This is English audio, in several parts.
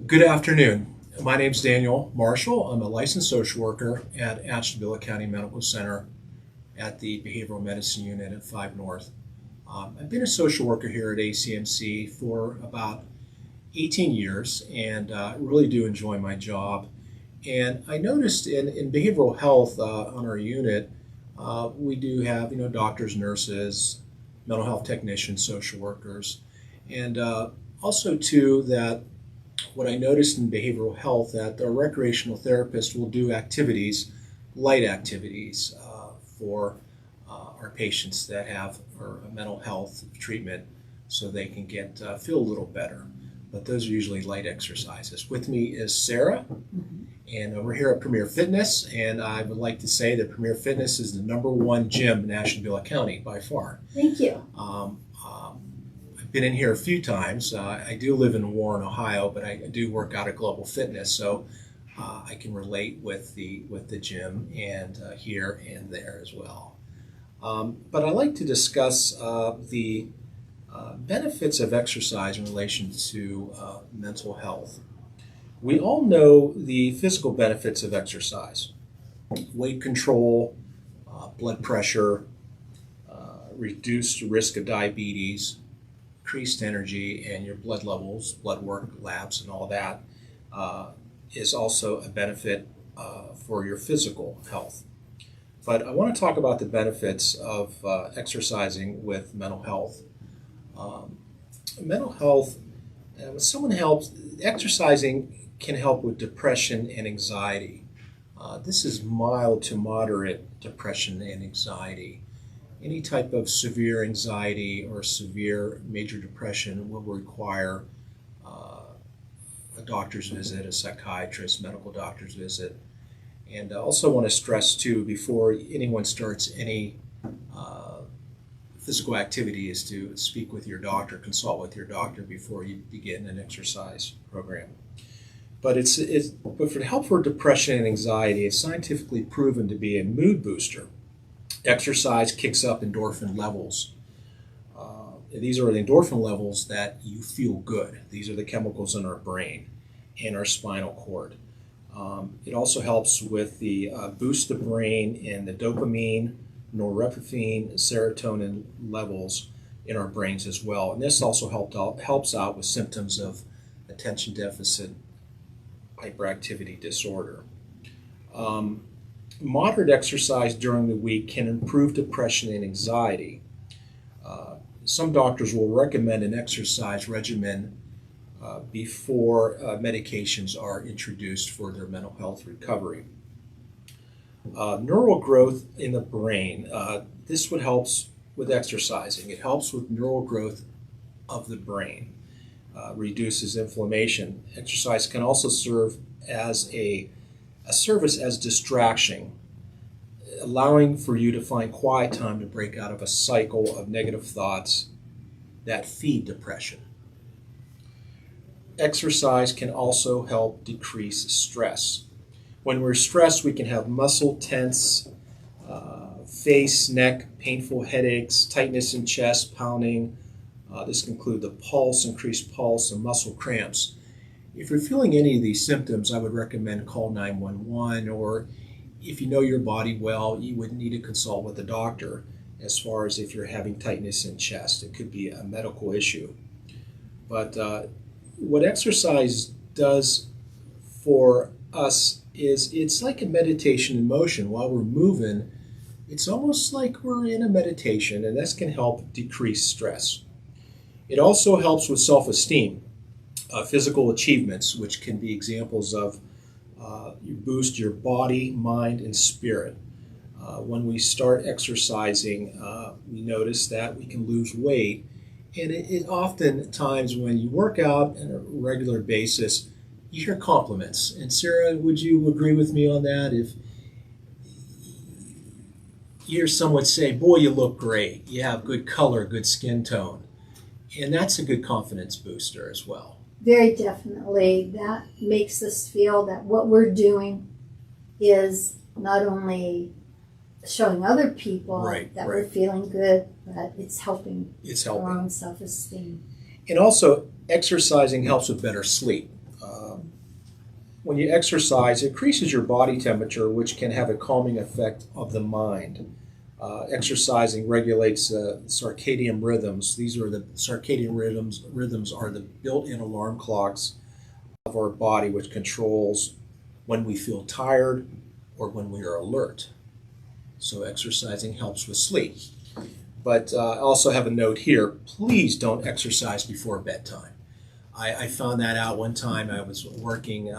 Good afternoon. My name is Daniel Marshall. I'm a licensed social worker at Ashtabula County Medical Center at the Behavioral Medicine Unit at 5 North. I've been a social worker here at ACMC for about 18 years and really do enjoy my job. And I noticed in behavioral health on our unit, we do have doctors, nurses, mental health technicians, social workers, and also too that what I noticed in behavioral health that our recreational therapists will do activities, light activities for our patients that have our mental health treatment so they can feel a little better. But those are usually light exercises. With me is Sarah, and we're here at Premier Fitness, and I would like to say that Premier Fitness is the #1 gym in Ashtabula County by far. Thank you. I've been in here a few times. I do live in Warren, Ohio, but I do work out at Global Fitness, so I can relate with the gym and here and there as well. But I like to discuss the benefits of exercise in relation to mental health. We all know the physical benefits of exercise: weight control, blood pressure, reduced risk of diabetes, increased energy, and your blood levels, blood work labs, and all that is also a benefit for your physical health. But I want to talk about the benefits of exercising with mental health. Mental health, when someone helps, exercising can help with depression and anxiety. This is mild to moderate depression and anxiety. Any type of severe anxiety or severe major depression will require a doctor's visit, a psychiatrist, medical doctor's visit. And I also want to stress too, before anyone starts any physical activity, is to speak with your doctor, consult with your doctor before you begin an exercise program. But but for help for depression and anxiety, it's scientifically proven to be a mood booster. Exercise kicks up endorphin levels. These are the endorphin levels that you feel good. These are the chemicals in our brain and our spinal cord. It also helps with the boost the brain and the dopamine, norepinephrine, serotonin levels in our brains as well. And this also helps out with symptoms of attention deficit hyperactivity disorder. Moderate exercise during the week can improve depression and anxiety. Some doctors will recommend an exercise regimen before medications are introduced for their mental health recovery. Neural growth in the brain. This would help with exercising. It helps with neural growth of the brain, reduces inflammation. Exercise can also serve as a service as distraction, allowing for you to find quiet time to break out of a cycle of negative thoughts that feed depression. Exercise can also help decrease stress. When we're stressed, we can have muscle tense, face, neck, painful headaches, tightness in chest, pounding. This can include the pulse, increased pulse, and muscle cramps. If you're feeling any of these symptoms, I would recommend call 911, or if you know your body well, you would need to consult with a doctor as far as if you're having tightness in chest. It could be a medical issue. But what exercise does for us is it's like a meditation in motion. While we're moving, it's almost like we're in a meditation, and this can help decrease stress. It also helps with self-esteem. Physical achievements, which can be examples of you boost your body, mind, and spirit. When we start exercising, we notice that we can lose weight, and it oftentimes when you work out on a regular basis, you hear compliments. And Sarah, would you agree with me on that? If you hear someone say, "Boy, you look great. You have good color, good skin tone," and that's a good confidence booster as well. Very definitely. That makes us feel that what we're doing is not only showing other people that we're feeling good, but it's helping our own self-esteem. And also, exercising helps with better sleep. when you exercise, it increases your body temperature, which can have a calming effect of the mind. Exercising regulates circadian rhythms. These are the circadian rhythms. Rhythms are the built-in alarm clocks of our body, which controls when we feel tired or when we are alert. So exercising helps with sleep. But I also have a note here. Please don't exercise before bedtime. I found that out one time. I was working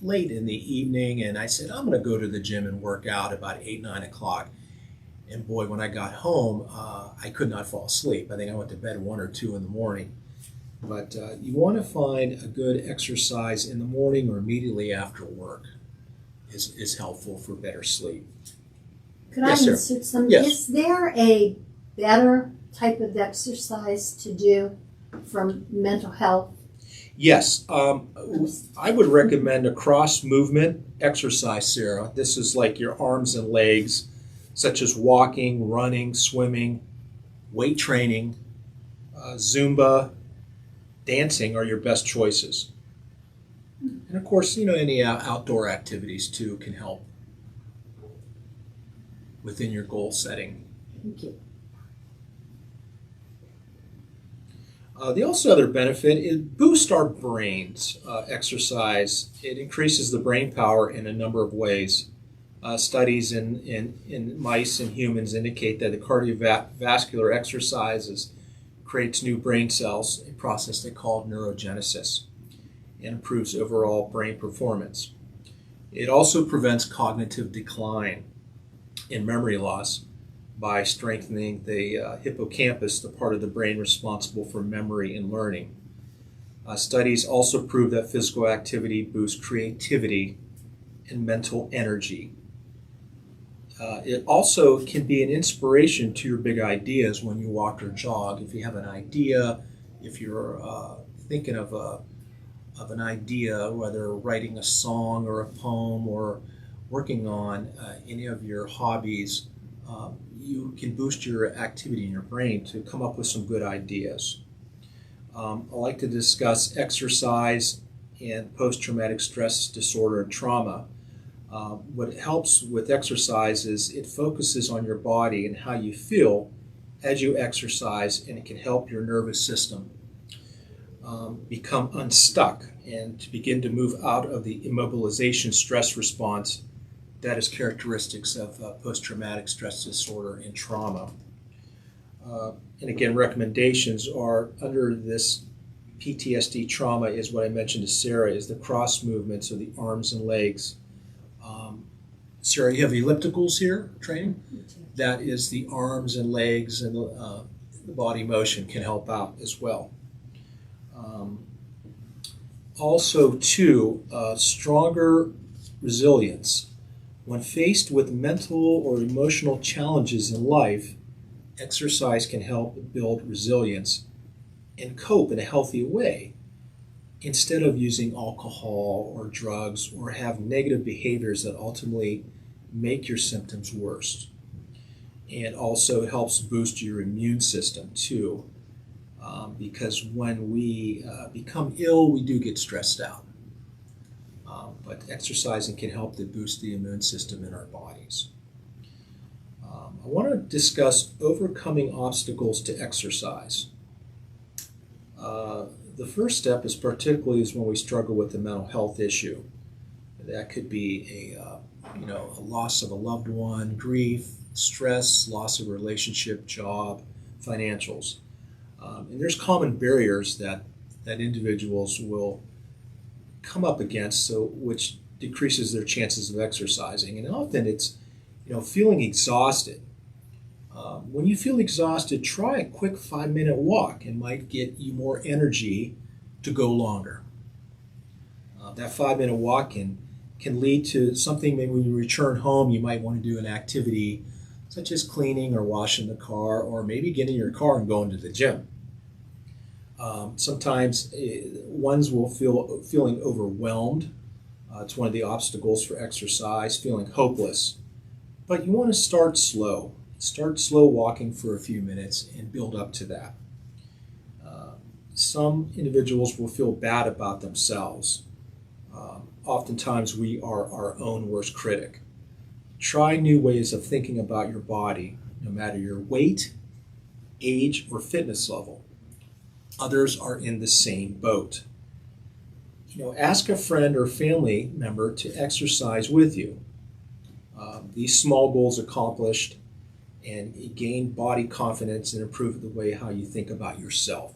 late in the evening, and I said, I'm going to go to the gym and work out about 8, 9 o'clock. And boy, when I got home, I could not fall asleep. I think I went to bed at 1 or 2 in the morning. But you want to find a good exercise in the morning or immediately after work is helpful for better sleep. Could I Yes, sir. insert something? Yes. Is there a better type of exercise to do for mental health? Yes, I would recommend a cross movement exercise, Sarah. This is like your arms and legs, such as walking, running, swimming, weight training, Zumba, dancing are your best choices. And of course, any outdoor activities too can help within your goal setting. Thank you. The also other benefit is boost our brains. Exercise, it increases the brain power in a number of ways. Studies in mice and humans indicate that the cardiovascular exercises creates new brain cells, a process they call neurogenesis, and improves overall brain performance. It also prevents cognitive decline and memory loss by strengthening the hippocampus, the part of the brain responsible for memory and learning. Studies also prove that physical activity boosts creativity and mental energy. It also can be an inspiration to your big ideas when you walk or jog. If you have an idea, if you're thinking of an idea, whether writing a song or a poem or working on any of your hobbies, you can boost your activity in your brain to come up with some good ideas. I like to discuss exercise and post-traumatic stress disorder and trauma. What helps with exercise is it focuses on your body and how you feel as you exercise, and it can help your nervous system become unstuck and to begin to move out of the immobilization stress response that is characteristics of post-traumatic stress disorder and trauma. And again, recommendations are under this PTSD trauma is what I mentioned to Sarah, is the cross movements of the arms and legs. Sarah, you have ellipticals here training? That is the arms and legs, and the body motion can help out as well. Also, too, stronger resilience. When faced with mental or emotional challenges in life, exercise can help build resilience and cope in a healthy way instead of using alcohol or drugs or have negative behaviors that ultimately make your symptoms worse. And also it helps boost your immune system too, because when we become ill, we do get stressed out. But exercising can help to boost the immune system in our bodies. I want to discuss overcoming obstacles to exercise. The first step is particularly is when we struggle with a mental health issue. That could be a loss of a loved one, grief, stress, loss of a relationship, job, financials. And there's common barriers that individuals will come up against, which decreases their chances of exercising. And often it's feeling exhausted. When you feel exhausted, try a quick 5-minute walk and might get you more energy to go longer. That 5-minute walk can lead to something. Maybe when you return home, you might want to do an activity such as cleaning or washing the car, or maybe getting in your car and going to the gym. Sometimes ones will feeling overwhelmed. It's one of the obstacles for exercise, feeling hopeless. But you want to start slow. Start slow walking for a few minutes and build up to that. Some individuals will feel bad about themselves. oftentimes we are our own worst critic. Try new ways of thinking about your body, no matter your weight, age, or fitness level. Others are in the same boat. Ask a friend or family member to exercise with you. These small goals accomplished, and you gain body confidence and improve the way how you think about yourself.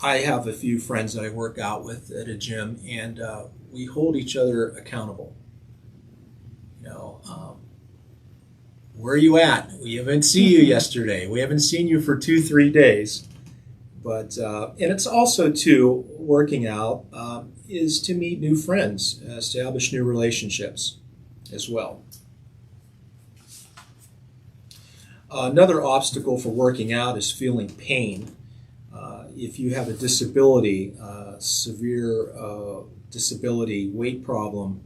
I have a few friends that I work out with at a gym, and we hold each other accountable. Where are you at? We haven't seen you yesterday. We haven't seen you for 2-3 days. But and it's also too, working out is to meet new friends, establish new relationships as well. Another obstacle for working out is feeling pain. If you have a disability, severe disability, weight problem,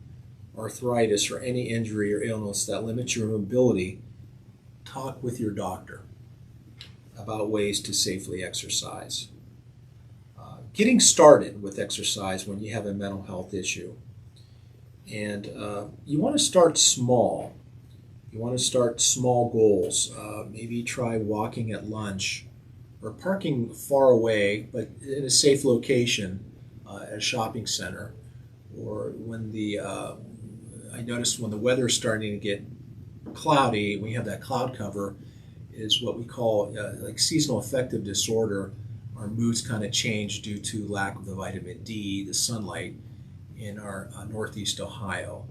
arthritis, or any injury or illness that limits your mobility, talk with your doctor about ways to safely exercise. Getting started with exercise when you have a mental health issue. And you want to start small. You want to start small goals. Maybe try walking at lunch or parking far away but in a safe location at a shopping center. Or when I noticed when the weather is starting to get cloudy, we have that cloud cover, is what we call like seasonal affective disorder. Our moods kind of change due to lack of the vitamin D, the sunlight, in our Northeast Ohio.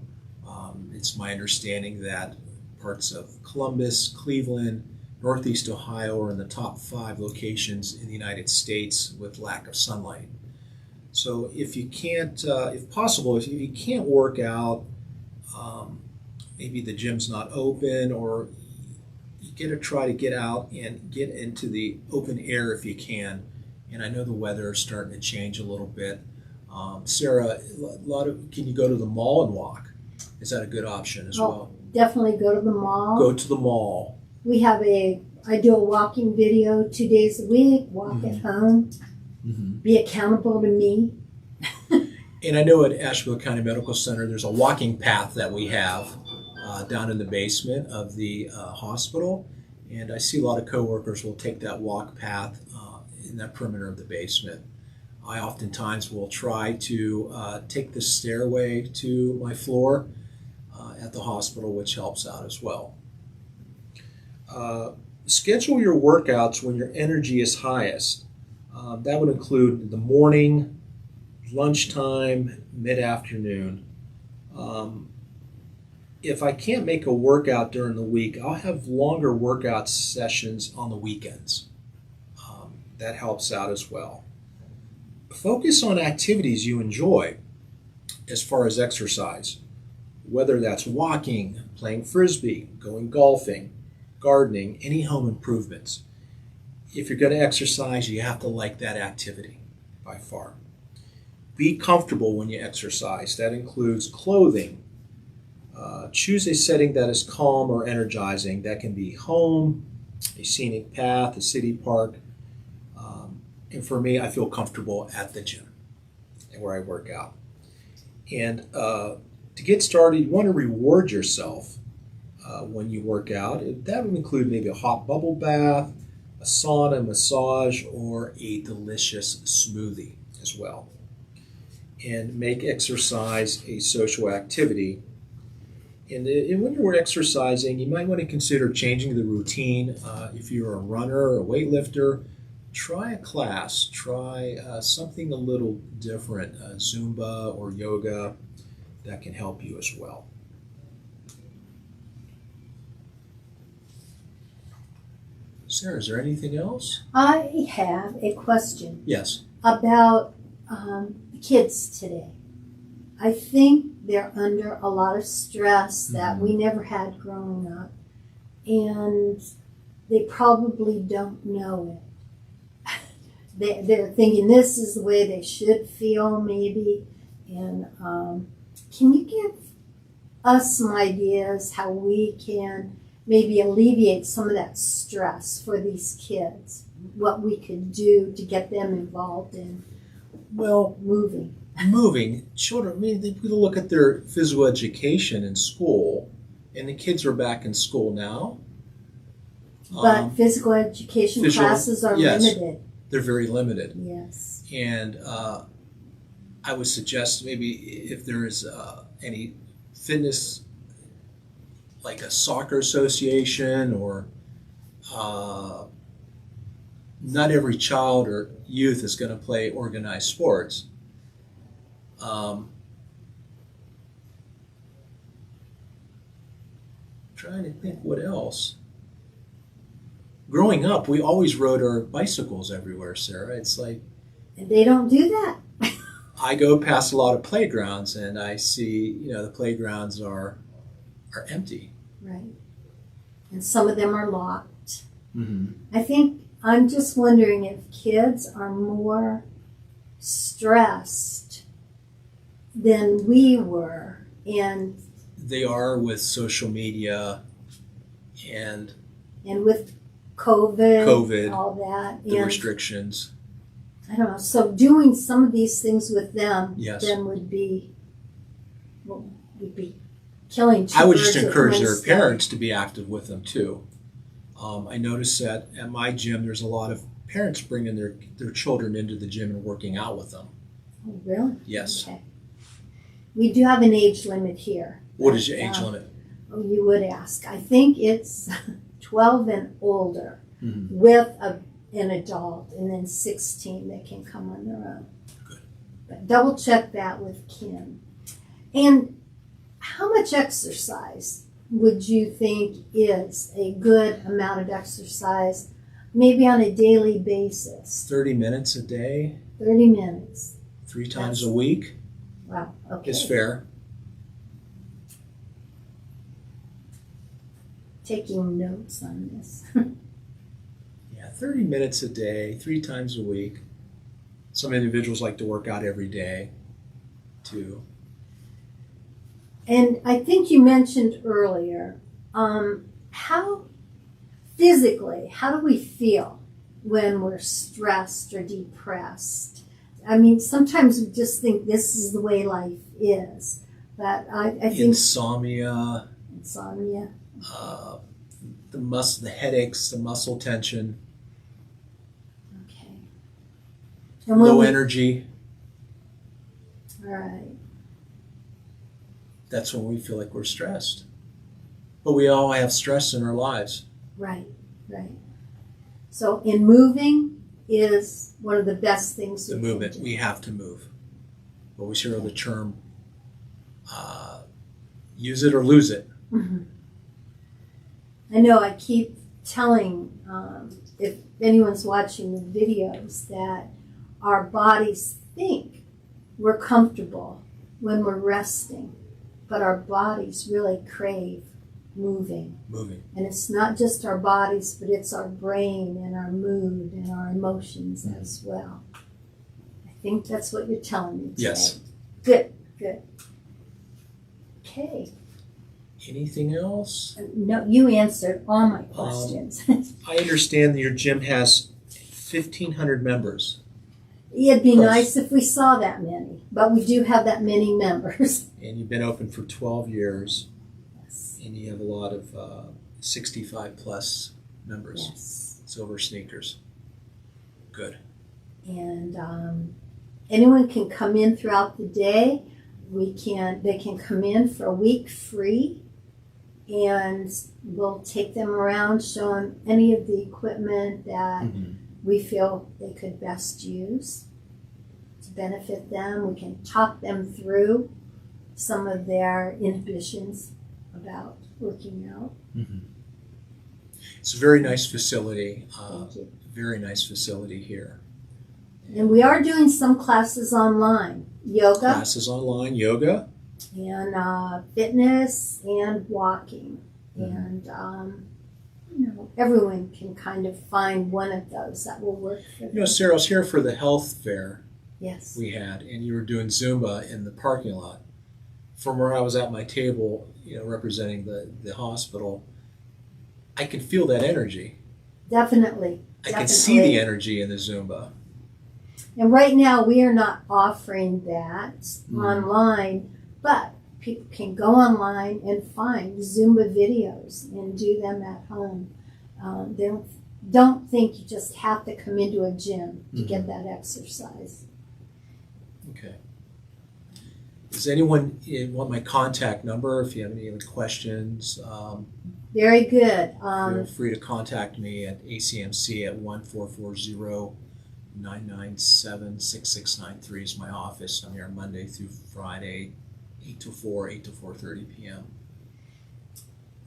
It's my understanding that parts of Columbus, Cleveland, Northeast Ohio are in the top 5 locations in the United States with lack of sunlight. So if you can't, if possible, if you can't work out, maybe the gym's not open, or you got to try to get out and get into the open air if you can. And I know the weather is starting to change a little bit. Sarah, can you go to the mall and walk? Is that a good option as well? Definitely go to the mall. Go to the mall. I do a walking video 2 days a week, walk at home, be accountable to me. And I know at Asheville County Medical Center, there's a walking path that we have down in the basement of the hospital. And I see a lot of coworkers will take that walk path in that perimeter of the basement. I oftentimes will try to take the stairway to my floor at the hospital, which helps out as well. Schedule your workouts when your energy is highest. That would include the morning, lunchtime, mid-afternoon. If I can't make a workout during the week, I'll have longer workout sessions on the weekends. That helps out as well. Focus on activities you enjoy as far as exercise, whether that's walking, playing frisbee, going golfing, gardening, any home improvements. If you're going to exercise, you have to like that activity by far. Be comfortable when you exercise. That includes clothing. Choose a setting that is calm or energizing. That can be home, a scenic path, a city park. And for me, I feel comfortable at the gym where I work out. And to get started, you want to reward yourself when you work out. That would include maybe a hot bubble bath, a sauna, massage, or a delicious smoothie as well. And make exercise a social activity. And when you're exercising, you might want to consider changing the routine. If you're a runner or a weightlifter, try a class. Try something a little different, Zumba or yoga, that can help you as well. Sarah, is there anything else? I have a question. Yes. About kids today. I think they're under a lot of stress that we never had growing up, and they probably don't know it. They're thinking this is the way they should feel, maybe. And can you give us some ideas how we can maybe alleviate some of that stress for these kids? What we could do to get them involved in moving? moving children. I mean, they look at their physical education in school, and the kids are back in school now. But physical education classes are limited. They're very limited. Yes. And I would suggest maybe if there is any fitness, like a soccer association, or not every child or youth is going to play organized sports. Trying to think what else. Growing up, we always rode our bicycles everywhere, Sarah. It's like, And they don't do that. I go past a lot of playgrounds and I see, the playgrounds are empty. Right. And some of them are locked. Mm-hmm. I think I'm just wondering if kids are more stressed than we were. And They are with social media and with COVID, all that. the and restrictions. I don't know. So doing some of these things with them Yes. then would be killing two I would just birds with encourage one their stone. parents to be active with them too. I noticed that at my gym, there's a lot of parents bringing their children into the gym and working out with them. Oh, really? Yes. Okay. We do have an age limit here. What is your age limit? Oh, you would ask. I think it's 12 and older Mm-hmm. with an adult, and then 16 that can come on their own. Good. But double check that with Kim. And how much exercise would you think is a good amount of exercise, maybe on a daily basis? 30 minutes a day, 30 minutes. 3 times a week Wow, okay. is fair. Taking notes on this. Yeah, 30 minutes a day, 3 times a week. Some individuals like to work out every day too. And I think you mentioned earlier, how physically, how do we feel when we're stressed or depressed? I mean, sometimes we just think this is the way life is, but I think Insomnia, the headaches, the muscle tension, Okay. And when low we, energy. all right. That's when we feel like we're stressed. But we all have stress in our lives. Right. So, in moving is one of the best things. The we movement, can do. we have to move. We always hear the term, use it or lose it. Mm-hmm. I know I keep telling, if anyone's watching the videos, that our bodies think we're comfortable when we're resting, but our bodies really crave moving. And it's not just our bodies, but it's our brain and our mood and our emotions as well. I think that's what you're telling me today. Yes. Good. Okay. Anything else? No, you answered all my questions. I understand that your gym has 1,500 members. It'd be Close. nice if we saw that many, but we do have that many members. And you've been open for 12 years. Yes. And you have a lot of 65 plus members. Yes. Silver sneakers. Good. And anyone can come in throughout the day. They can come in for a week free, and we'll take them around, show them any of the equipment that we feel they could best use to benefit them. We can talk them through some of their inhibitions about working out. It's a very nice facility. Thank you. Very nice facility here. And we are doing some classes online, yoga Classes online, yoga. and fitness and walking. And, everyone can kind of find one of those that will work for them. Sarah, I was here for the health fair Yes. we had, and you were doing Zumba in the parking lot. From where I was at my table, representing the hospital, I can feel that energy. Definitely. I can see the energy in the Zumba. And right now we are not offering that Mm. online, but people can go online and find Zumba videos and do them at home. They don't think you just have to come into a gym to get that exercise. Okay. Does anyone want my contact number if you have any other questions? Very good. Feel free to contact me at ACMC at 1-440-997-6693 is my office. I'm here Monday through Friday, 8 to 4, 8 to 4:30 p.m.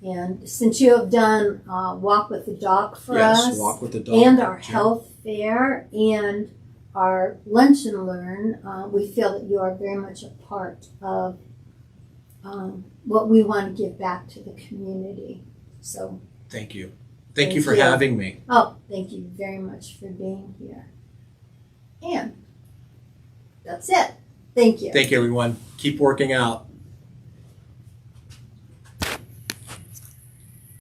And since you have done Walk with the Dog for us, Yes, Walk with the Dog. and our Jim. health fair, and our Lunch and Learn, we feel that you are very much a part of what we want to give back to the community. So, Thank you. Thank Thank you for you. having me. thank you very much for being here. And that's it. Thank you. Thank you, everyone. Keep working out.